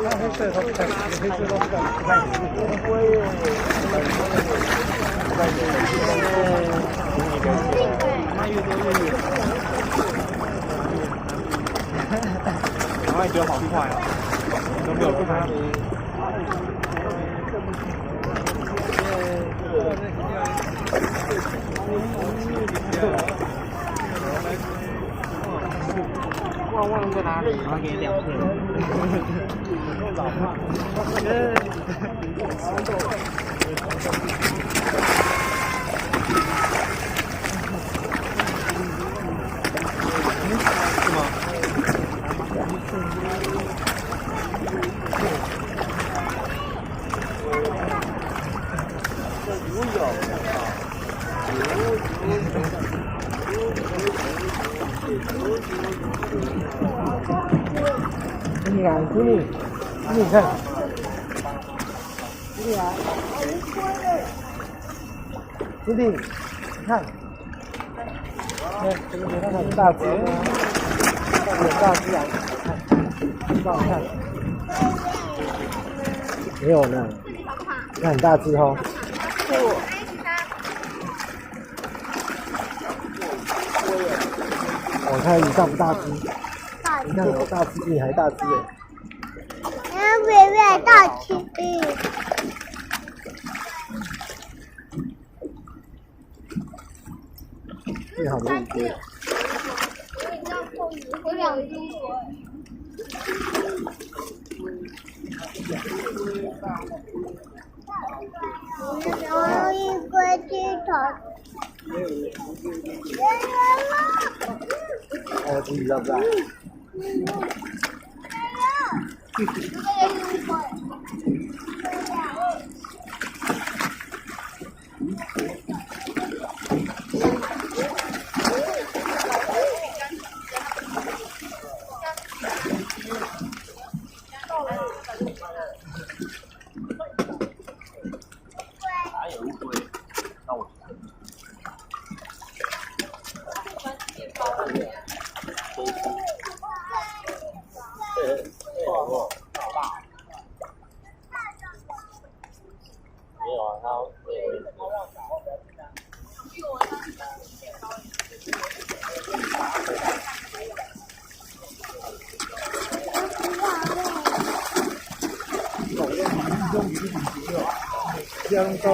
黑色都不看，黑色都不看。越多越远。然后你觉得好快啊，都没有看。旺旺在哪里？然后给你2片。老胖。是吗？你看，这里，你看，这里啊，这里，你看，这个它很大只啊，很大只啊，看，照看，没有呢，它很大只哦。我看你大不大只？你看我大只比你还大只哎！妹妹大只。最好的一只。我2只。然后一个鸡头。还有自己要不要？还有一堆，那我。没有啊，他不要弄到。